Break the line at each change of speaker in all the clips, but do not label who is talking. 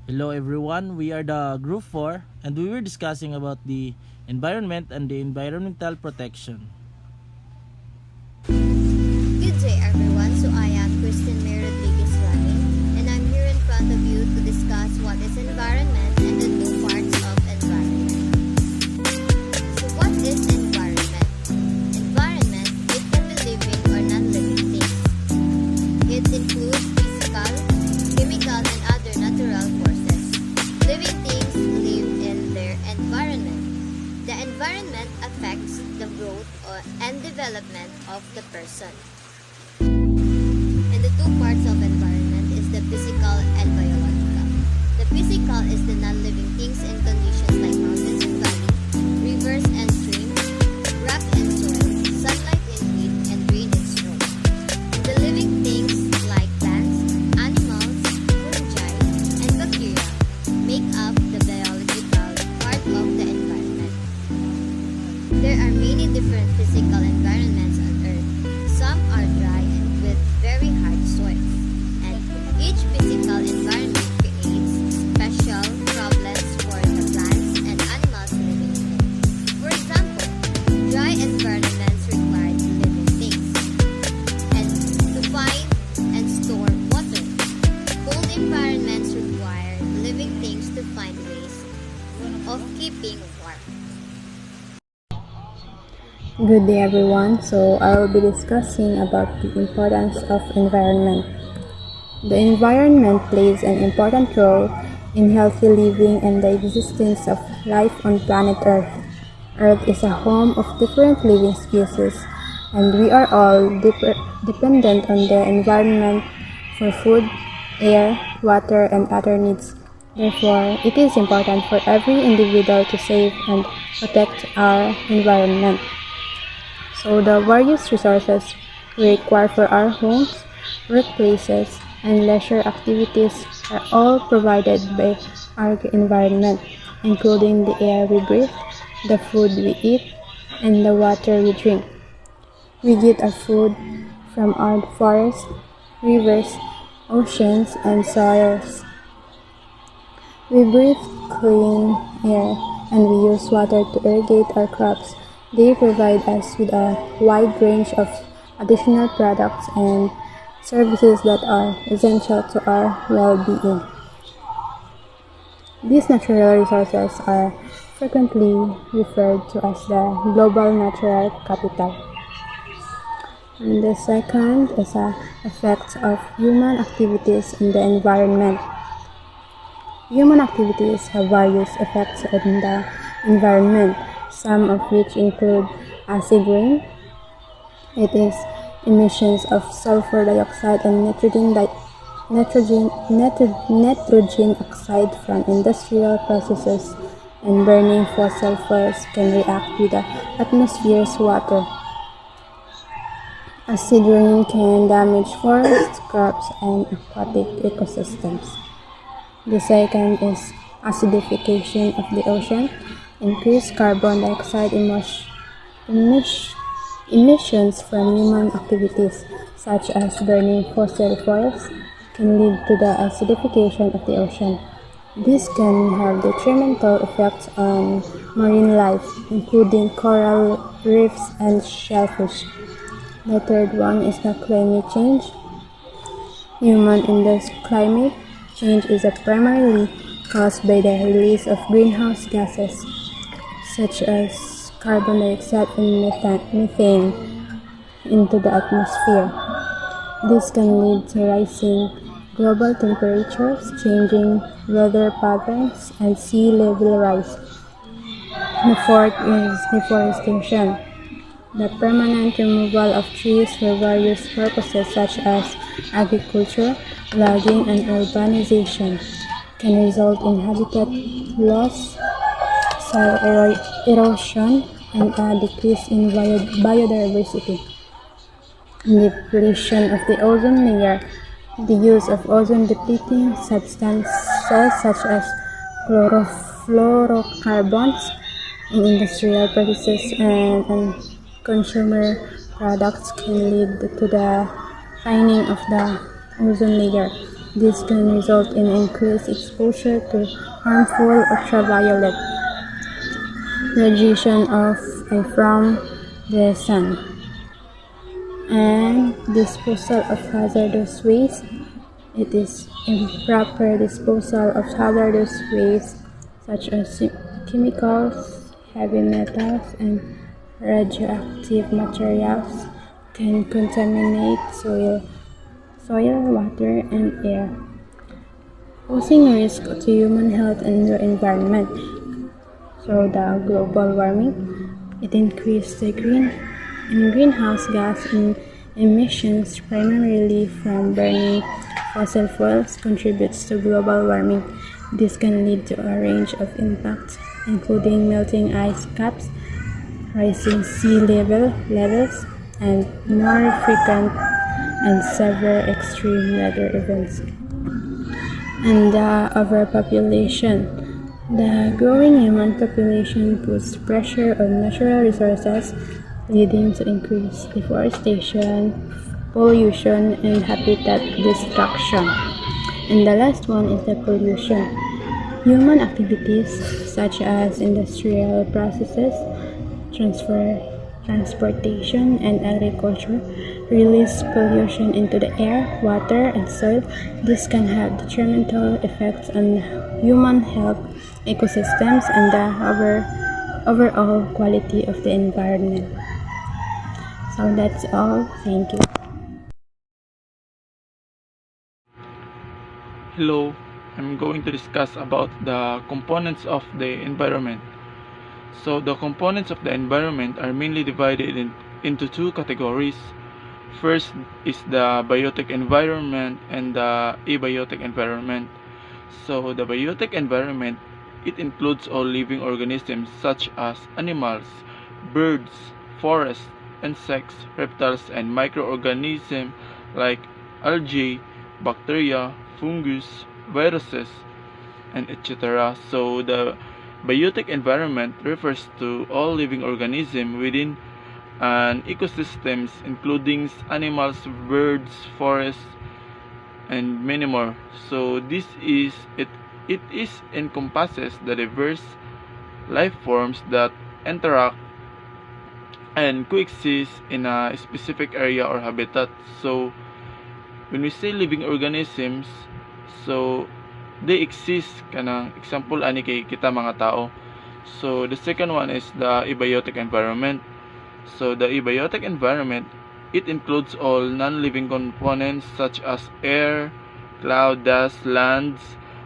Hello everyone, we are the group 4 and we were discussing about the environment and the environmental protection.
Good day everyone, so I am Kristen May Rodriguez Lani and I'm here in front of you to discuss what is environment and the two parts of environment. So what is environment? Environment, it can be living or non-living things. It includes physical, chemical and other natural forces. Living things live in their environment. The environment affects the growth and development of the person. And the two parts of environment is the physical and biological. The physical is the non-living things and conditions like mountains and valleys, rivers and streams, rock and soil, sunlight and heat, and rain and snow. The living things like plants, animals, fungi, and bacteria make up the biological part of the environment. There are many different physical environments on Earth. Some are dry and with very hard soils, and each physical environment creates special problems for the plants and animals living in it. For example, dry environments require living things and to find and store water. Cold environments require living things to find ways of keeping warm.
Good day everyone. So I will be discussing about the importance of environment. The environment plays an important role in healthy living and the existence of life on planet Earth. Earth is a home of different living species and we are all dependent on the environment for food, air, water and other needs. Therefore, it is important for every individual to save and protect our environment. So the various resources we require for our homes, workplaces, and leisure activities are all provided by our environment, including the air we breathe, the food we eat, and the water we drink. We get our food from our forests, rivers, oceans, and soils. We breathe clean air and we use water to irrigate our crops. They provide us with a wide range of additional products and services that are essential to our well-being. These natural resources are frequently referred to as the global natural capital. And the second is the effects of human activities in the environment. Human activities have various effects on the environment, some of which include acid rain. It is emissions of sulfur dioxide and nitrogen oxide from industrial processes, and burning fossil fuels can react with the atmosphere's water. Acid rain can damage forests, crops, and aquatic ecosystems. The second is acidification of the ocean. Increased carbon dioxide emissions from human activities, such as burning fossil fuels, can lead to the acidification of the ocean. This can have detrimental effects on marine life, including coral reefs and shellfish. The third one is the climate change. Human-induced climate change is primarily caused by the release of greenhouse gases, such as carbon dioxide and methane, into the atmosphere. This can lead to rising global temperatures, changing weather patterns, and sea level rise. The fourth is deforestation. The permanent removal of trees for various purposes such as agriculture, logging, and urbanization can result in habitat loss, soil erosion, and a decrease in biodiversity. Depletion of the ozone layer. The use of ozone-depleting substances such as chlorofluorocarbons in industrial processes and consumer products can lead to the thinning of the ozone layer. This can result in increased exposure to harmful ultraviolet radiation from the sun, and disposal of hazardous waste. It is improper disposal of hazardous waste such as chemicals, heavy metals, and radioactive materials can contaminate soil, water, and air, posing a risk to human health and the environment. So the global warming, it increased the greenhouse gas emissions primarily from burning fossil fuels contributes to global warming. This can lead to a range of impacts, including melting ice caps, rising levels, and more frequent and severe extreme weather events. And the overpopulation. The growing human population puts pressure on natural resources, leading to increased deforestation, pollution, and habitat destruction. And the last one is the pollution. Human activities such as industrial processes, transportation, and agriculture release pollution into the air, water, and soil. This can have detrimental effects on human health, ecosystems, and the overall quality of the environment. So that's all. Thank you.
Hello, I'm going to discuss about the components of the environment. So the components of the environment are mainly divided into two categories. First is the biotic environment and the abiotic environment. So the biotic environment, it includes all living organisms such as animals, birds, forests, insects, reptiles, and microorganisms like algae, bacteria, fungus, viruses, and etc. So the biotic environment refers to all living organisms within an ecosystems including animals, birds, forests, and many more. So it is encompasses the diverse life forms that interact and coexist in a specific area or habitat. So when we say living organisms, so they exist kanang example ani kay kita mga tao. So the second one is the abiotic environment. So the abiotic environment, it includes all non-living components such as air, cloud, dust, lands,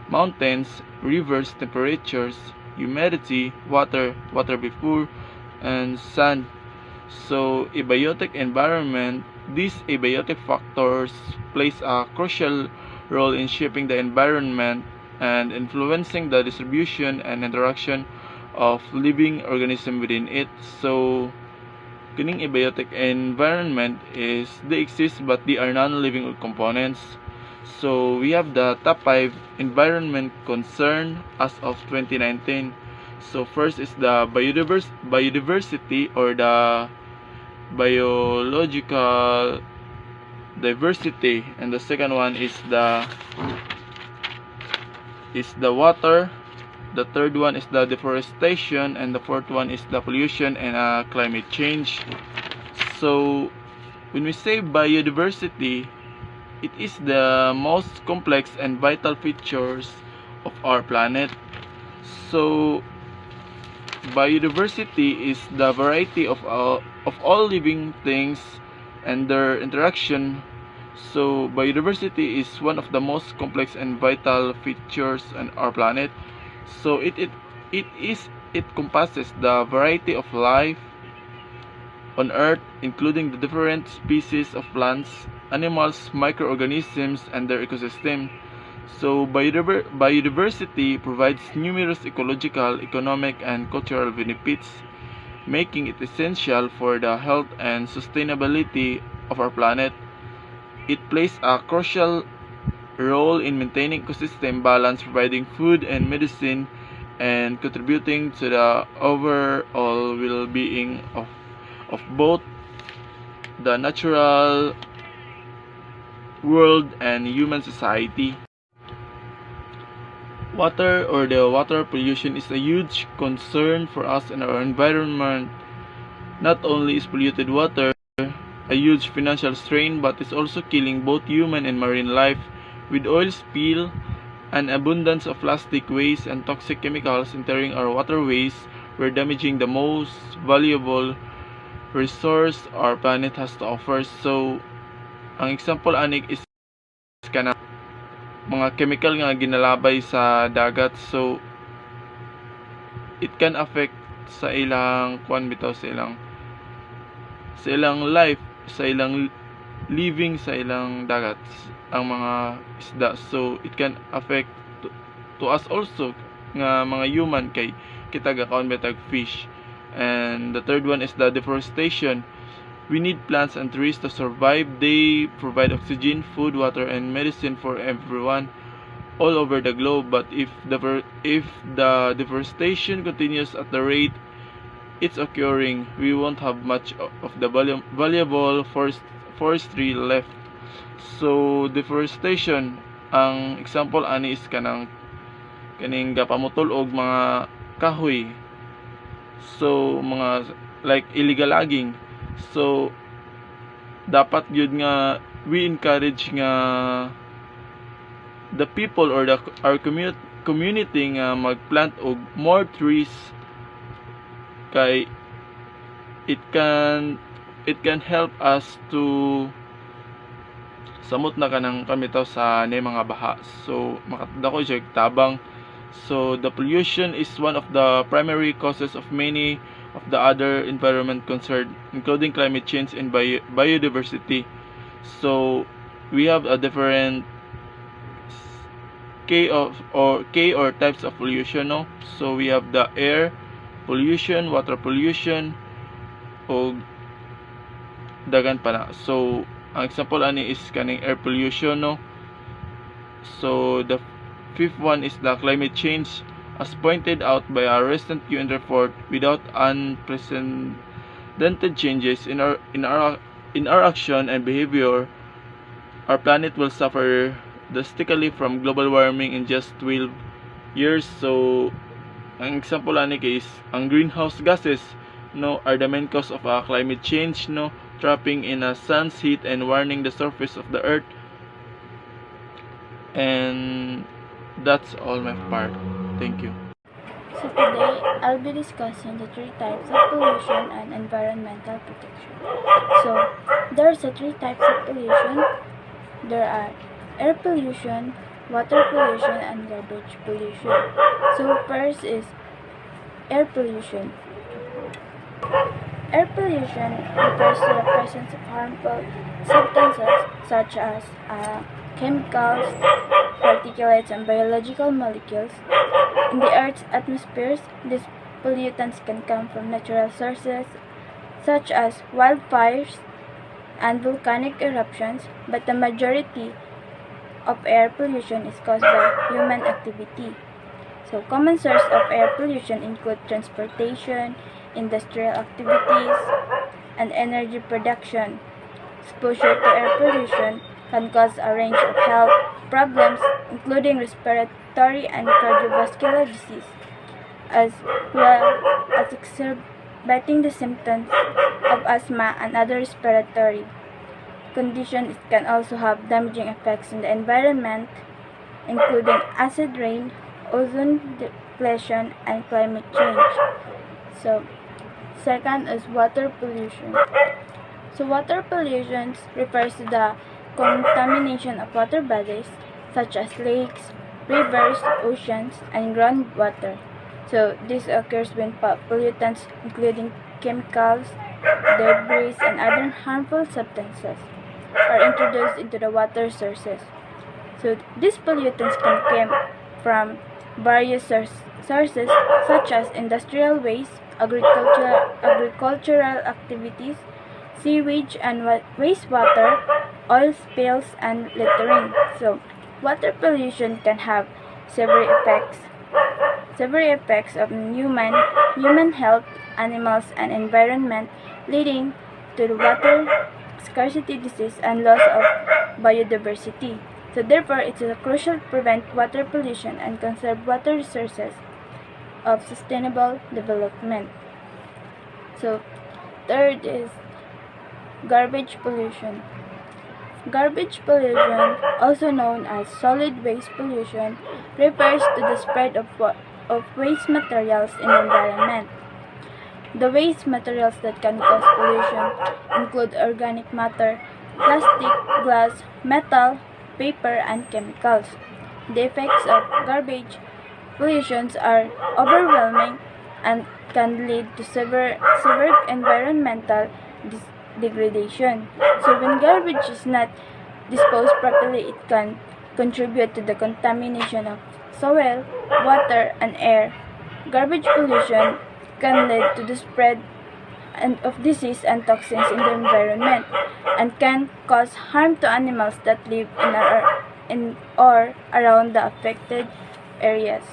mountains, rivers, temperatures, humidity, water vapor, and sand. So abiotic environment, these abiotic factors plays a crucial role in shaping the environment and influencing the distribution and interaction of living organisms within it. So kining abiotic environment is they exist but they are non-living components. So we have the top 5 environment concern as of 2019. So first is the biodiversity or the biological diversity, and the second one is the water. The third one is the deforestation, and the fourth one is the pollution and climate change. So when we say biodiversity, it is the most complex and vital features of our planet. So biodiversity is the variety of all living things and their interaction. So biodiversity is one of the most complex and vital features on our planet. So it encompasses the variety of life on Earth, including the different species of plants, animals, microorganisms, and their ecosystem. So biodiversity provides numerous ecological, economic, and cultural benefits, making it essential for the health and sustainability of our planet. It plays a crucial role in maintaining ecosystem balance, providing food and medicine, and contributing to the overall well-being of both the natural world and human society. Water or the water pollution is a huge concern for us and our environment. Not only is polluted water a huge financial strain, but it's also killing both human and marine life. With oil spill, an abundance of plastic waste and toxic chemicals entering our waterways, we're damaging the most valuable resource our planet has to offer. So, ang example anik is kana mga chemical nga ginalabay sa dagat. So, it can affect sa ilang kuan bitaw sa ilang life, sa ilang living sa ilang dagat ang mga isda. So it can affect to us also nga mga human kay kita gakaon betag fish. And the third one is the deforestation. We need plants and trees to survive. They provide oxygen, food, water, and medicine for everyone all over the globe. But if the deforestation continues at the rate it's occurring, we won't have much of the valuable forestry left. So deforestation, ang example ani is kaning gapamutol og mga kahoy. So mga like illegal logging. So dapat yun nga we encourage nga the people or our community nga magplant og more trees kay it can help us to samot na kanang kamitaw sa ni mga baha. So makatdako siya tabang. So the pollution is one of the primary causes of many of the other environment concerns, including climate change and biodiversity. So we have a different K or types of pollution, no? So we have the air pollution, water pollution, o dagan pa na. So ang example ani is kaning air pollution, no? So the fifth one is the climate change. As pointed out by a recent UN report, without unprecedented changes in our action and behavior, our planet will suffer drastically from global warming in just 12 years. So ang example ani is ang greenhouse gases, no, are the main cause of climate change, no, trapping in a sun's heat and warming the surface of the earth. And that's all my part. Thank you.
So today, I'll be discussing the three types of pollution and environmental protection. So, there are three types of pollution. There are air pollution, water pollution, and garbage pollution. So first is air pollution. Air pollution refers to the presence of harmful substances such as chemicals, particulates, and biological molecules in the Earth's atmosphere. These pollutants can come from natural sources such as wildfires and volcanic eruptions, but the majority of air pollution is caused by human activity. So common sources of air pollution include transportation, industrial activities, and energy production. Exposure to air pollution can cause a range of health problems including respiratory and cardiovascular disease, as well as exacerbating the symptoms of asthma and other respiratory conditions. It can also have damaging effects on the environment, including acid rain, ozone depletion, and climate change. So, second is water pollution. So, water pollution refers to the contamination of water bodies such as lakes, rivers, oceans, and groundwater. So, this occurs when pollutants, including chemicals, debris, and other harmful substances, are introduced into the water sources. So, these pollutants can come from various sources such as industrial waste, agricultural activities, sewage and wastewater, oil spills, and littering. So, water pollution can have severe effects on human health, animals, and environment, leading to the water scarcity, disease, and loss of biodiversity. So therefore, it is crucial to prevent water pollution and conserve water resources of sustainable development. So third is garbage pollution. Garbage pollution, also known as solid waste pollution, refers to the spread of waste materials in the environment. The waste materials that can cause pollution include organic matter, plastic, glass, metal, paper, and chemicals. The effects of garbage pollution are overwhelming and can lead to severe environmental degradation. So when garbage is not disposed properly, it can contribute to the contamination of soil, water, and air. Garbage pollution can lead to the spread of disease and toxins in the environment and can cause harm to animals that live in or around the affected areas.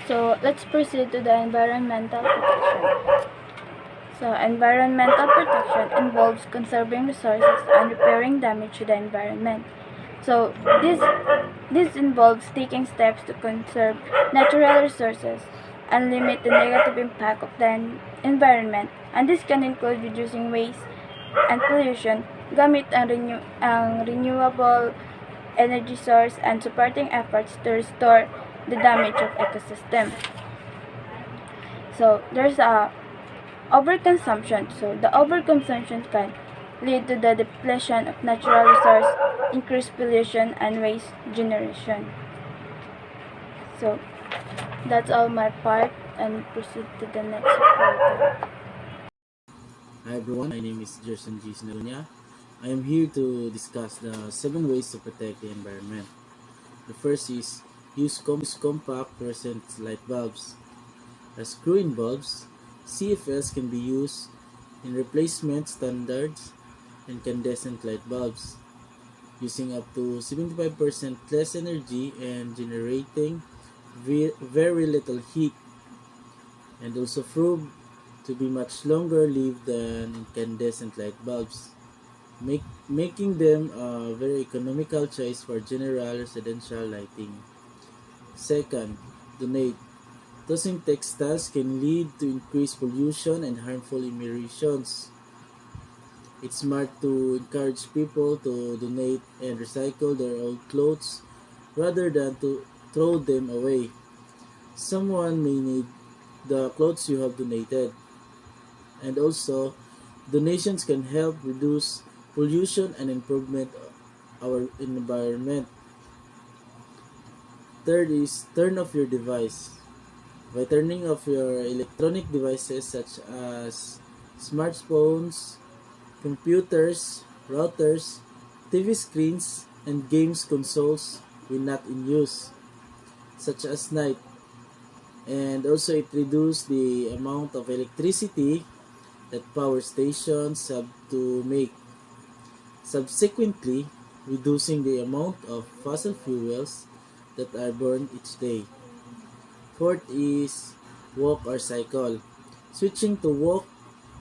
So let's proceed to the environmental protection. So environmental protection involves conserving resources and repairing damage to the environment. So this involves taking steps to conserve natural resources and limit the negative impact of the environment. And this can include reducing waste and pollution, gamit ang renewable energy source, and supporting efforts to restore the damage of ecosystem. So there's a overconsumption. So the overconsumption can lead to the depletion of natural resource, increased pollution, and waste generation. So that's all my part, and proceed to the next part.
Hi everyone, my name is Gerson G. Sinagunya. I am here to discuss the 7 ways to protect the environment. The first is use compact fluorescent light bulbs. As screw-in bulbs, CFLs can be used in replacement standards incandescent light bulbs, using up to 75% less energy and generating very little heat, and also proved to be much longer lived than incandescent light bulbs, making them a very economical choice for general residential lighting. Second, donate. Tossing textiles can lead to increased pollution and harmful emissions. It's smart to encourage people to donate and recycle their old clothes rather than to throw them away. Someone may need the clothes you have donated. And also, donations can help reduce pollution and improvement our environment. Third is turn off your device. By turning off your electronic devices such as smartphones, computers, routers, TV screens, and games consoles when not in use, such as night. And also it reduces the amount of electricity that power stations have to make, subsequently reducing the amount of fossil fuels that are burned each day. Fourth is walk or cycle. Switching to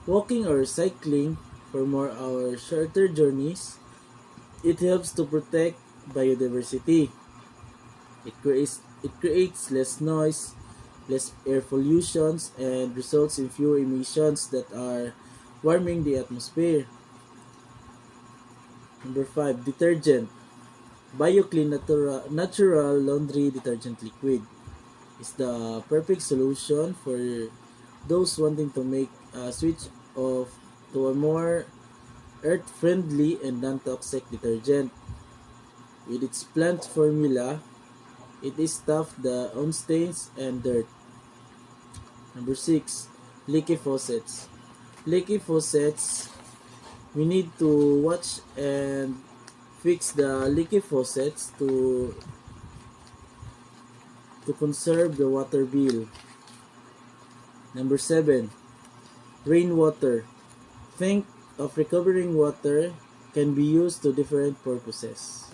walking or cycling for more or shorter journeys, it helps to protect biodiversity. It creates less noise, less air pollution, and results in fewer emissions that are warming the atmosphere. Number 5, detergent. BioClean natural laundry detergent liquid is the perfect solution for those wanting to make a switch to a more earth-friendly and non-toxic detergent. With its plant formula, it is tough on stains and dirt. Number 6, leaky faucets. Leaky faucets, we need to watch and fix the leaky faucets to conserve the water bill. Number 7, rainwater. Think of recovering water can be used to different purposes.